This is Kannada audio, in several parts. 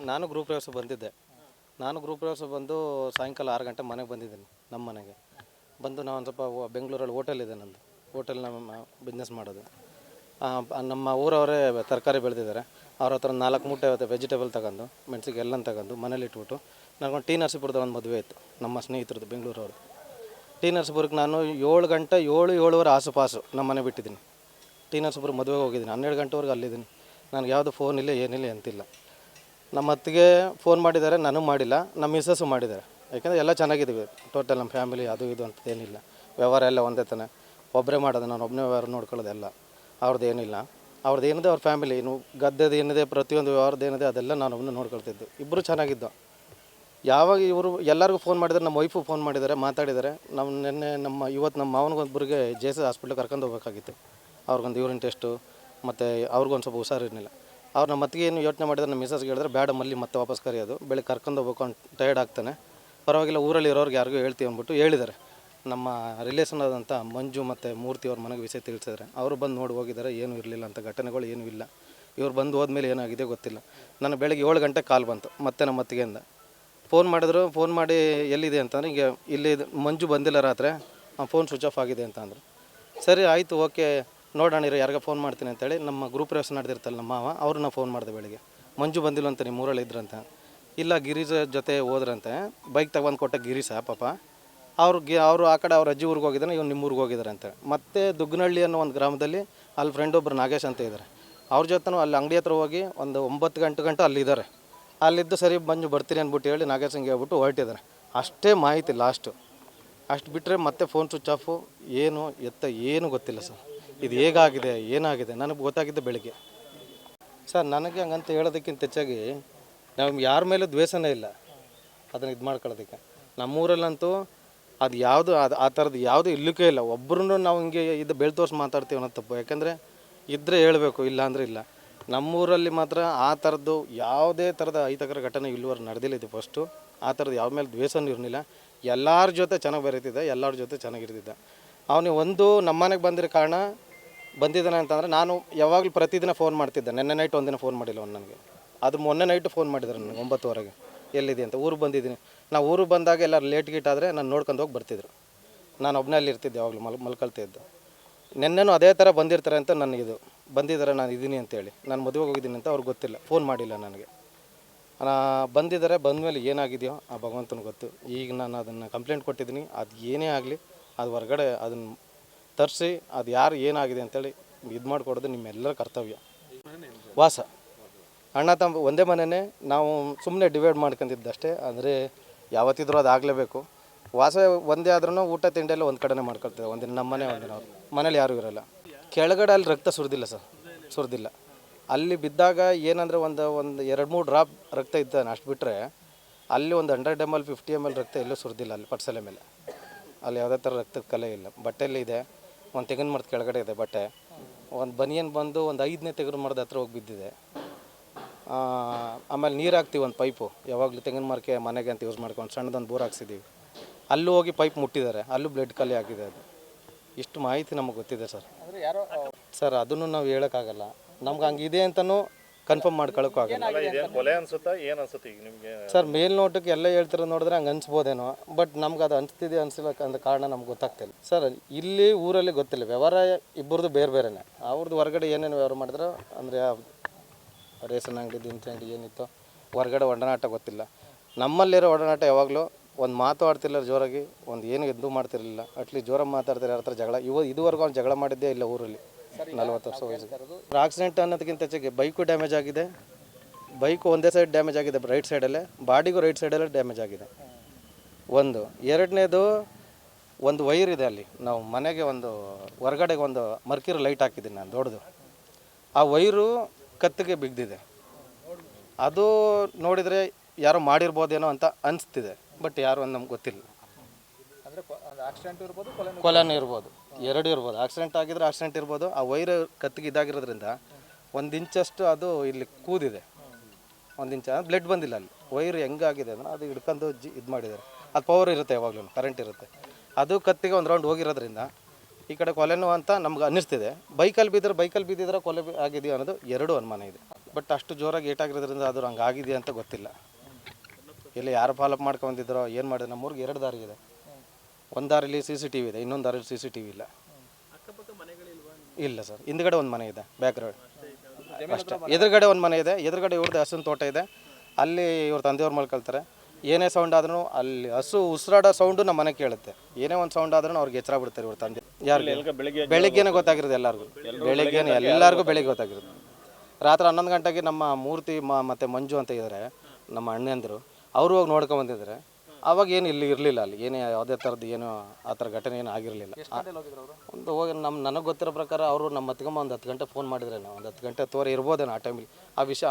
ನಾನು ಗ್ರೂಪ್ ಪ್ರವೇಶ ಬಂದಿದ್ದೆ. ನಾನು ಗ್ರೂಪ್ ಪ್ರವೇಶ ಬಂದು ಸಾಯಂಕಾಲ 6 ಗಂಟೆ ಮನೆಗೆ ಬಂದಿದ್ದೀನಿ. ನಮ್ಮ ಮನೆಗೆ ಬಂದು ನಾವು ಒಂದು ಸ್ವಲ್ಪ ಬೆಂಗಳೂರಲ್ಲಿ ಹೋಟೆಲ್ ಇದೆ ನಂದು. ಹೋಟೆಲ್ ನಮ್ಮ ಬಿಸ್ನೆಸ್ ಮಾಡೋದು. ನಮ್ಮ ಊರವರೇ ತರಕಾರಿ ಬೆಳೆದಿದ್ದಾರೆ. ಅವ್ರ ಹತ್ರ 4 ಮೂಟೆ ವೆಜಿಟೇಬಲ್ ತಗೊಂಡು ಮೆಣಸಿಗೆ ಎಲ್ಲ ತಗೊಂಡು ಮನೇಲಿ ಇಟ್ಬಿಟ್ಟು ನನಗೊಂದು ಟಿ ನರಸೀಪುರದ ಒಂದು ಮದುವೆ ಇತ್ತು, ನಮ್ಮ ಸ್ನೇಹಿತರದ್ದು ಬೆಂಗಳೂರವ್ರದ್ದು. ಟಿ ನರಸೀಪುರಕ್ಕೆ ನಾನು 7 ಗಂಟೆ 7-7:15 ಆಸುಪಾಸು ನಮ್ಮ ಮನೆ ಬಿಟ್ಟಿದ್ದೀನಿ. ಟಿ ನರಸೀಪುರ ಮದುವೆಗೆ ಹೋಗಿದ್ದೀನಿ. 12 ಗಂಟೆವರೆಗೆ ಅಲ್ಲಿದ್ದೀನಿ. ನನಗೆ ಯಾವುದು ಫೋನ್ ಇಲ್ಲ, ಏನಿಲ್ಲ, ಎಂತಿಲ್ಲ. ನಮ್ಮ ಅತ್ತಿಗೆ ಫೋನ್ ಮಾಡಿದ್ದಾರೆ, ನನಗೆ ಮಾಡಿಲ್ಲ. ನಮ್ಮ ಮಿಸ್ಸಸ್ಸು ಮಾಡಿದ್ದಾರೆ. ಯಾಕೆಂದರೆ ಎಲ್ಲ ಚೆನ್ನಾಗಿದ್ದೀವಿ ಟೋಟಲ್. ನಮ್ಮ ಫ್ಯಾಮಿಲಿ ಅದು ಇದು ಅಂತ ಏನಿಲ್ಲ. ವ್ಯವಹಾರ ಎಲ್ಲ ಒಂದೇ ತಾನೆ. ಒಬ್ಬರೇ ಮಾಡೋದು, ನಾನು ಒಬ್ಬನೇ ವ್ಯವಹಾರ ನೋಡ್ಕೊಳ್ಳೋದೆಲ್ಲ. ಅವ್ರದ್ದು ಏನಿಲ್ಲ. ಅವ್ರದ್ದು ಏನಿದೆ ಅವ್ರ ಫ್ಯಾಮಿಲಿ, ಇನ್ನು ಗದ್ದೆದು ಏನಿದೆ ಪ್ರತಿಯೊಂದು ವ್ಯವಹಾರದ್ದು ಏನಿದೆ ಅದೆಲ್ಲ ನಾನು ಒಬ್ಬನೇ ನೋಡ್ಕೊಳ್ತಿದ್ದು. ಇಬ್ಬರು ಚೆನ್ನಾಗಿದ್ದು. ಯಾವಾಗ ಇವರು ಎಲ್ಲರಿಗೂ ಫೋನ್ ಮಾಡಿದ್ದಾರೆ, ನಮ್ಮ ವೈಫು ಫೋನ್ ಮಾಡಿದ್ದಾರೆ, ಮಾತಾಡಿದ್ದಾರೆ. ಇವತ್ತು ನಮ್ಮ ಮಾವನಿಗೊಬ್ಬರಿಗೆ JS ಹಾಸ್ಪಿಟ್ಲಿಗೆ ಕರ್ಕೊಂಡು ಹೋಗ್ಬೇಕಾಗಿತ್ತು. ಅವ್ರಿಗೊಂದು ಯೂರಿನ್ ಟೆಸ್ಟು ಮತ್ತು ಅವ್ರಿಗೊಂದು ಸ್ವಲ್ಪ ಹುಷಾರಿರಲಿಲ್ಲ. ಅವ್ರು ನಮ್ಮ ಅತ್ತಿಗೆ ಏನು ಯೋಚನೆ ಮಾಡಿದ್ರೆ, ನಮ್ಮ ಮಿಸಸ್ಗೆ ಹೇಳಿದ್ರೆ ಬೇಡ ಮಲ್ಲಿ ಮತ್ತೆ ವಾಪಸ್ ಕರೆಯೋದು, ಬೆಳಗ್ಗೆ ಕರ್ಕೊಂಡು ಹೋಗ್ಬೇಕು ಅಂತ ಟಯರ್ಡ್ ಆಗ್ತಾನೆ, ಪರವಾಗಿಲ್ಲ ಊರಲ್ಲಿ ಇರೋರಿಗೆ ಯಾರಿಗೂ ಹೇಳ್ತೀವಿ ಅಂದ್ಬಿಟ್ಟು ಹೇಳಿದ್ದಾರೆ. ನಮ್ಮ ರಿಲೇಷನ್ ಆದಂಥ ಮಂಜು ಮತ್ತು ಮೂರ್ತಿ ಅವ್ರ ಮನೆಗೆ ವಿಷಯ ತಿಳಿಸಿದ್ದಾರೆ. ಅವರು ಬಂದು ನೋಡಿ ಹೋಗಿದ್ದಾರೆ, ಏನೂ ಇರಲಿಲ್ಲ ಅಂತ, ಘಟನೆಗಳು ಏನೂ ಇಲ್ಲ. ಇವ್ರು ಬಂದು ಹೋದ್ಮೇಲೆ ಏನಾಗಿದೆ ಗೊತ್ತಿಲ್ಲ. ನನಗೆ ಬೆಳಗ್ಗೆ 7 ಗಂಟೆ ಕಾಲ್ ಬಂತು ಮತ್ತೆ ನಮ್ಮ ಅತ್ತಿಗೆಯಿಂದ. ಫೋನ್ ಮಾಡಿದ್ರು. ಫೋನ್ ಮಾಡಿ ಎಲ್ಲಿದೆ ಅಂತಂದರೆ, ಈಗ ಇಲ್ಲಿ ಮಂಜು ಬಂದಿಲ್ಲ ರಾತ್ರಿ, ಫೋನ್ ಸ್ವಿಚ್ ಆಫ್ ಆಗಿದೆ ಅಂತ ಅಂದರು. ಸರಿ ಆಯಿತು, ಓಕೆ ನೋಡೋಣ ಇರೋ, ಯಾರಿಗ ಫೋನ್ ಮಾಡ್ತೀನಿ ಅಂತೇಳಿ ನಮ್ಮ ಗ್ರೂಪ್ ಪ್ರವೇಶ ನಡೆದಿರ್ತಲ್ಲ ನಮ್ಮ ಮಾವ, ಅವ್ರನ್ನ ಫೋನ್ ಮಾಡಿದೆ ಬೆಳಗ್ಗೆ. ಮಂಜು ಬಂದಿಲ್ಲ ಅಂತ, ನಿಮ್ಮ ಊರಲ್ಲಿ ಇದ್ರಂತ. ಇಲ್ಲ ಗಿರೀಶ್ ಜೊತೆ ಹೋದ್ರಂತೆ, ಬೈಕ್ ತಗೊಂಡು ಕೊಟ್ಟ ಗಿರೀಶ ಪಾಪ. ಅವರು ಆ ಕಡೆ ಅವ್ರ ಅಜ್ಜಿ ಊರಿಗೆ ಹೋಗಿದ್ದಾನೆ, ಇವ್ನು ನಿಮ್ಮ ಊರಿಗೆ ಹೋಗಿದ್ದಾರೆ ಅಂತೇಳಿ. ಮತ್ತು ದುಗ್ನಹಳ್ಳಿ ಅನ್ನೋ ಒಂದು ಗ್ರಾಮದಲ್ಲಿ ಅಲ್ಲಿ ಫ್ರೆಂಡ್ ಒಬ್ಬರು ನಾಗೇಶ್ ಅಂತ ಇದ್ದಾರೆ. ಅವ್ರ ಜೊತೆನೂ ಅಲ್ಲಿ ಅಂಗಡಿ ಹತ್ರ ಹೋಗಿ ಒಂದು 9 ಗಂಟೆ ಅಲ್ಲಿದ್ದಾರೆ. ಅಲ್ಲಿದ್ದು ಸರಿ ಮಂಜು ಬರ್ತೀನಿ ಅಂದ್ಬಿಟ್ಟು ಹೇಳಿ ನಾಗೇಶಂಗೆ ಹೇಳ್ಬಿಟ್ಟು ಹೊರಟಿದ್ದಾರೆ. ಅಷ್ಟೇ ಮಾಹಿತಿ ಲಾಸ್ಟು. ಅಷ್ಟು ಬಿಟ್ಟರೆ ಮತ್ತೆ ಫೋನ್ ಸ್ವಿಚ್ ಆಫು, ಏನು ಗೊತ್ತಿಲ್ಲ ಸರ್. ಇದು ಹೇಗಾಗಿದೆ ಏನಾಗಿದೆ ನನಗೆ ಗೊತ್ತಾಗಿದ್ದು ಬೆಳಗ್ಗೆ. ಸರ್ ನನಗೆ ಹಂಗಂತ ಹೇಳೋದಕ್ಕಿಂತ ಹೆಚ್ಚಾಗಿ ನಾವು ಯಾರ ಮೇಲೂ ದ್ವೇಷನೇ ಇಲ್ಲ ಅದನ್ನು ಇದು ಮಾಡ್ಕೊಳ್ಳೋದಕ್ಕೆ. ನಮ್ಮೂರಲ್ಲಂತೂ ಅದು ಯಾವುದು ಆ ಥರದ್ದು ಯಾವುದೂ ಇಲ್ಲಕ್ಕೇ ಇಲ್ಲ. ಒಬ್ಬರೂ ನಾವು ಹಿಂಗೆ ಇದು ಬೆಳೆ ತೋರಿಸಿ ಮಾತಾಡ್ತೀವಿ ಅನ್ನೋದು ತಪ್ಪು. ಯಾಕೆಂದರೆ ಇದ್ದರೆ ಹೇಳಬೇಕು, ಇಲ್ಲ ಅಂದರೆ ಇಲ್ಲ. ನಮ್ಮೂರಲ್ಲಿ ಮಾತ್ರ ಆ ಥರದ್ದು ಯಾವುದೇ ಥರದ ಅಹಿತಕರ ಘಟನೆ ಇಲ್ಲಿವರೆಗೆ ನಡೆದಿಲ್ಲ. ಇದು ಫಸ್ಟು. ಆ ಥರದ್ದು ಯಾವ ಮೇಲೆ ದ್ವೇಷನೂ ಇರಲಿಲ್ಲ. ಎಲ್ಲರ ಜೊತೆ ಚೆನ್ನಾಗಿ ಬೆರೀತಿದ್ದ, ಎಲ್ಲರ ಜೊತೆ ಚೆನ್ನಾಗಿರ್ತಿದ್ದ. ಅವನಿಗೆ ಒಂದು ನಮ್ಮ ಮನೆಗೆ ಬಂದಿರೋ ಕಾರಣ ಬಂದಿದ್ದಾನೆ ಅಂತಂದರೆ, ನಾನು ಯಾವಾಗಲೂ ಪ್ರತಿದಿನ ಫೋನ್ ಮಾಡ್ತಿದ್ದೆ. ನೆನ್ನೆ ನೈಟ್ ಒಂದಿನ ಫೋನ್ ಮಾಡಿಲ್ಲ ಅವ್ನು ನನಗೆ. ಅದು ಮೊನ್ನೆ ನೈಟು ಫೋನ್ ಮಾಡಿದ್ರು ನನಗೆ 9:00ವರೆಗೆ, ಎಲ್ಲಿದೆ ಅಂತ. ಊರಿಗೆ ಬಂದಿದ್ದೀನಿ. ನಾವು ಊರಿಗೆ ಬಂದಾಗ ಎಲ್ಲರೂ ಲೇಟ್ ಗೀಟ್ ಆದರೆ ನಾನು ನೋಡ್ಕೊಂಡು ಹೋಗಿ ಬರ್ತಿದ್ರು. ನಾನು ಒಬ್ಬನೇ ಅಲ್ಲಿ ಇರ್ತಿದ್ದೆ, ಯಾವಾಗಲೂ ಮಲ್ಕೊಳ್ತಿದ್ದು. ನೆನ್ನೆನೂ ಅದೇ ಥರ ಬಂದಿರ್ತಾರೆ ಅಂತ ನನಗಿದು ಬಂದಿದ್ದಾರೆ, ನಾನು ಇದ್ದೀನಿ ಅಂತೇಳಿ. ನಾನು ಮದುವೆಗೆ ಹೋಗಿದ್ದೀನಿ ಅಂತ ಅವ್ರಿಗೆ ಗೊತ್ತಿಲ್ಲ, ಫೋನ್ ಮಾಡಿಲ್ಲ ನನಗೆ. ಬಂದಿದ್ದಾರೆ, ಬಂದಮೇಲೆ ಏನಾಗಿದೆಯೋ ಆ ಭಗವಂತನಿಗೆ ಗೊತ್ತು. ಈಗ ನಾನು ಅದನ್ನು ಕಂಪ್ಲೇಂಟ್ ಕೊಟ್ಟಿದ್ದೀನಿ. ಅದು ಏನೇ ಆಗಲಿ ಅದು ಹೊರಗಡೆ ಅದನ್ನು ತರಿಸಿ ಅದು ಯಾರು ಏನಾಗಿದೆ ಅಂತೇಳಿ ಇದು ಮಾಡಿಕೊಡೋದು ನಿಮ್ಮೆಲ್ಲರ ಕರ್ತವ್ಯ. ವಾಸ ಅಣ್ಣ ತಮ್ಮ ಒಂದೇ ಮನೆಯೇ, ನಾವು ಸುಮ್ಮನೆ ಡಿವೈಡ್ ಮಾಡ್ಕೊಂಡಿದ್ದಷ್ಟೇ. ಅಂದರೆ ಯಾವತ್ತಿದ್ರೂ ಅದು ಆಗಲೇಬೇಕು. ವಾಸ ಒಂದೇ ಆದ್ರೂ ಊಟ ತಿಂಡಿಯೆಲ್ಲ ಒಂದು ಕಡೆನೇ ಮಾಡ್ಕೊಳ್ತೇವೆ. ಒಂದಿನ ನಮ್ಮ ಮನೆ, ಒಂದಿನ ಅವ್ರು ಮನೇಲಿ ಯಾರೂ ಇರೋಲ್ಲ. ಕೆಳಗಡೆ ಅಲ್ಲಿ ರಕ್ತ ಸುರಿದಿಲ್ಲ ಸರ್, ಸುರಿದಿಲ್ಲ. ಅಲ್ಲಿ ಬಿದ್ದಾಗ ಏನಂದರೆ ಒಂದು 2-3 ಡ್ರಾಪ್ ರಕ್ತ ಇದ್ದಾನೆ, ಅಷ್ಟು ಬಿಟ್ಟರೆ ಅಲ್ಲಿ ಒಂದು 100 ml 50 ml ರಕ್ತ ಎಲ್ಲೂ ಸುರಿದಿಲ್ಲ. ಅಲ್ಲಿ ಪಡ್ಸಲೆ ಮೇಲೆ ಅಲ್ಲಿ ಯಾವುದೇ ಥರ ರಕ್ತದ ಕಲೆ ಇಲ್ಲ. ಬಟ್ಟೆಯಲ್ಲಿ ಇದೆ, ಒಂದು ತೆಂಗಿನ ಮರದ ಕೆಳಗಡೆ ಇದೆ ಬಟ್ಟೆ. ಒಂದು ಬನಿಯನ್ ಬಂದು ಒಂದು 5ನೇ ತೆಂಗಿನ ಮರದ ಹತ್ರ ಹೋಗಿ ಬಿದ್ದಿದೆ. ಆಮೇಲೆ ನೀರು ಹಾಕ್ತೀವಿ, ಒಂದು ಪೈಪು ಯಾವಾಗಲೂ ತೆಂಗಿನ ಮರಕ್ಕೆ ಮನೆಗೆ ಅಂತ ಯೂಸ್ ಮಾಡ್ಕೊಂಡು ಸಣ್ಣದೊಂದು ಬೋರ್ ಹಾಕ್ಸಿದ್ದೀವಿ. ಅಲ್ಲೂ ಹೋಗಿ ಪೈಪ್ ಮುಟ್ಟಿದ್ದಾರೆ, ಅಲ್ಲೂ ಬ್ಲಡ್ ಖಾಲಿ ಆಗಿದೆ. ಅದು ಇಷ್ಟು ಮಾಹಿತಿ ನಮಗೆ ಗೊತ್ತಿದೆ ಸರ್. ಸರ್ ಅದನ್ನು ನಾವು ಹೇಳೋಕ್ಕಾಗಲ್ಲ, ನಮ್ಗೆ ಹಂಗಿದೆ ಅಂತಲೂ ಕನ್ಫರ್ಮ್ ಮಾಡ್ಕೊಳ್ಳೋಕ್ಕೂ ಆಗಲ್ಲ ಸರ್. ಮೇಲ್ನೋಟಕ್ಕೆ ಎಲ್ಲ ಹೇಳ್ತಿರೋದು ನೋಡಿದ್ರೆ ಹಂಗೆ ಅನ್ಸ್ಬೋದೇನೋ, ಬಟ್ ನಮ್ಗೆ ಅದು ಅನಿಸ್ತಿದೆ ಅನಿಸಿಲ್ಲ ಅಂತ ಕಾರಣ ನಮ್ಗೆ ಗೊತ್ತಾಗ್ತಿಲ್ಲ ಸರ್. ಇಲ್ಲಿ ಊರಲ್ಲಿ ಗೊತ್ತಿಲ್ಲ, ವ್ಯವಹಾರ ಇಬ್ಬರದು ಬೇರೆ ಬೇರೆನೇ. ಅವ್ರದ್ದು ಹೊರಗಡೆ ಏನೇನು ವ್ಯವಹಾರ ಮಾಡಿದ್ರು, ಅಂದರೆ ರೇಷನ್ ಅಂಗಡಿ ದಿನಸಿ ಅಂಗಡಿ ಏನಿತ್ತು ಹೊರಗಡೆ ಒಡನಾಟ ಗೊತ್ತಿಲ್ಲ. ನಮ್ಮಲ್ಲಿರೋ ಒಡನಾಟ ಯಾವಾಗಲೂ ಒಂದು ಮಾತು ಆಡ್ತಿಲ್ಲ ಜೋರಾಗಿ, ಒಂದು ಏನು ಎದ್ದು ಮಾಡ್ತಿರಲಿಲ್ಲ. ಅಟ್ಲೀಸ್ಟ್ ಜೋರಾಗಿ ಮಾತಾಡ್ತಾರೆ. ಯಾರ ಹತ್ರ ಜಗಳ ಇದುವರೆಗೂ ಅವ್ನು ಜಗಳ ಮಾಡಿದ್ದೇ ಇಲ್ಲ ಊರಲ್ಲಿ. 40 ವರ್ಷ ವಯಸ್ಸಿಗೆ ಆಕ್ಸಿಡೆಂಟ್ ಅನ್ನೋದಕ್ಕಿಂತ ಹೆಚ್ಚಾಗಿ ಬೈಕು ಡ್ಯಾಮೇಜ್ ಆಗಿದೆ. ಬೈಕು ಒಂದೇ ಸೈಡ್ ಡ್ಯಾಮೇಜ್ ಆಗಿದೆ, ರೈಟ್ ಸೈಡಲ್ಲೇ. ಬಾಡಿಗೂ ರೈಟ್ ಸೈಡಲ್ಲೇ ಡ್ಯಾಮೇಜ್ ಆಗಿದೆ. ಒಂದು ಎರಡನೇದು, ಒಂದು ವೈರ್ ಇದೆ ಅಲ್ಲಿ. ನಾವು ಮನೆಗೆ ಒಂದು ಹೊರಗಡೆಗೆ ಒಂದು ಮರ್ಕಿರೋ ಲೈಟ್ ಹಾಕಿದ್ದೀನಿ ನಾನು, ದೊಡ್ಡದು. ಆ ವೈರು ಕತ್ತಿಗೆ ಬಿದ್ದಿದೆ. ಅದು ನೋಡಿದರೆ ಯಾರೋ ಮಾಡಿರ್ಬೋದೇನೋ ಅಂತ ಅನಿಸ್ತಿದೆ, ಬಟ್ ಯಾರು ಅಂತ ನಮ್ಗೆ ಗೊತ್ತಿಲ್ಲ. ಕೊಲೆನೂ ಇರ್ಬೋದು, ಎರಡು ಇರ್ಬೋದು. ಆಕ್ಸಿಡೆಂಟ್ ಆಗಿದ್ರೆ ಆಕ್ಸಿಡೆಂಟ್ ಇರ್ಬೋದು. ಆ ವೈರ್ ಕತ್ತಿಗೆ ಇದಾಗಿರೋದ್ರಿಂದ 1 ಇಂಚಷ್ಟು ಅದು ಇಲ್ಲಿ ಕೂದಿದೆ. 1 ಇಂಚ್ ಬ್ಲಡ್ ಬಂದಿಲ್ಲ. ಅಲ್ಲಿ ವೈರ್ ಹೆಂಗಾಗಿದೆ ಅಂದರೆ ಅದು ಹಿಡ್ಕೊಂಡು ಇದು ಮಾಡಿದ್ದಾರೆ. ಅದು ಪವರ್ ಇರುತ್ತೆ, ಯಾವಾಗಲೂ ಕರೆಂಟ್ ಇರುತ್ತೆ. ಅದು ಕತ್ತಿಗೆ ಒಂದು ರೌಂಡ್ ಹೋಗಿರೋದ್ರಿಂದ ಈ ಕಡೆ ಕೊಲೆನೂ ಅಂತ ನಮ್ಗೆ ಅನ್ನಿಸ್ತಿದೆ. ಬೈಕಲ್ಲಿ ಬಿದ್ದಿದ್ರೆ ಕೊಲೆ ಆಗಿದೆಯೋ ಅನ್ನೋದು 2 ಅನುಮಾನ ಇದೆ. ಬಟ್ ಅಷ್ಟು ಜೋರಾಗಿ ಏಟಾಗಿರೋದ್ರಿಂದ ಅದು ಹಂಗೆ ಆಗಿದೆ ಅಂತ ಗೊತ್ತಿಲ್ಲ. ಇಲ್ಲಿ ಯಾರು ಫಾಲೋಅಪ್ ಮಾಡ್ಕೊಂಡಿದ್ರೋ ಏನು ಮಾಡಿದ್ರು. ನಮ್ಮೂರಿಗೆ 2 ದಾರಿ ಇದೆ. ಒಂದು ದಾರಿಲಿ CCTV ಇದೆ, ಇನ್ನೊಂದು ದಾರಿಲಿ CCTV ಇಲ್ಲ. ಇಲ್ಲ ಸರ್, ಹಿಂದ್ಗಡೆ ಒಂದು ಮನೆ ಇದೆ, ಬ್ಯಾಕ್ ರೋಡ್ ಅಷ್ಟೇ. ಎದುರುಗಡೆ ಒಂದು ಮನೆ ಇದೆ, ಎದುರುಗಡೆ ಇವ್ರದ್ದು ಹಸುನ ತೋಟ ಇದೆ. ಅಲ್ಲಿ ಇವ್ರ ತಂದೆಯವ್ರು ಮಲ್ಕೊಳ್ತಾರೆ. ಏನೇ ಸೌಂಡ್ ಆದ್ರೂ ಅಲ್ಲಿ ಹಸು ಉಸಿರಾಡೋ ಸೌಂಡು ನಮ್ಮ ಮನೆ ಕೇಳುತ್ತೆ. ಏನೇ ಒಂದು ಸೌಂಡ್ ಆದ್ರೂ ಅವ್ರಿಗೆ ಎಚ್ಚರ ಬಿಡ್ತಾರೆ ಇವ್ರ ತಂದೆ. ಯಾರಿಗೆ ಬೆಳಿಗ್ಗೆನೇ ಗೊತ್ತಾಗಿರೋದು ಎಲ್ಲರಿಗೂ. ಎಲ್ಲರಿಗೂ ಬೆಳಿಗ್ಗೆ ಗೊತ್ತಾಗಿರೋದು. ರಾತ್ರಿ 11 ಗಂಟೆಗೆ ನಮ್ಮ ಮೂರ್ತಿ ಮತ್ತು ಮಂಜು ಅಂತ ಇದ್ದಾರೆ ನಮ್ಮ ಅಣ್ಣಂದರು, ಅವರು ಹೋಗಿ ನೋಡ್ಕೊಂಬಂದಿದ್ದಾರೆ. ಆವಾಗ ಏನು ಇಲ್ಲಿ ಇರಲಿಲ್ಲ, ಅಲ್ಲಿ ಏನೇ ಯಾವುದೇ ಥರದ್ದು ಏನು ಆ ಥರ ಘಟನೆ ಏನು ಆಗಿರಲಿಲ್ಲ. ಒಂದು ಹೋಗಿ ನನಗೆ ಗೊತ್ತಿರೋ ಪ್ರಕಾರ ಅವರು ನಮ್ಮ ಅತ್ತಿಗಮ್ಮ ಒಂದು 10 ಗಂಟೆ ಫೋನ್ ಮಾಡಿದ್ರೆ, ನಾವು ಒಂದು 10 ಗಂಟೆ ತೋರಿ ಇರ್ಬೋದೇನೋ ಆ ಟೈಮಲ್ಲಿ.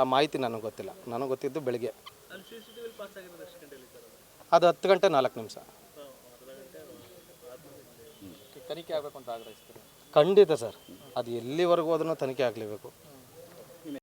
ಆ ಮಾಹಿತಿ ನನಗೆ ಗೊತ್ತಿಲ್ಲ. ನನಗೆ ಗೊತ್ತಿದ್ದು ಬೆಳಿಗ್ಗೆ ಅದು 10 ಗಂಟೆ 4 ನಿಮಿಷ. ತನಿಖೆ ಆಗಬೇಕು ಅಂತ ಆಗ್ರಹಿಸ್ತಾರೆ. ಖಂಡಿತ ಸರ್, ಅದು ಎಲ್ಲಿವರೆಗೂ ಹೋದ್ರೂ ತನಿಖೆ ಆಗಲೇಬೇಕು.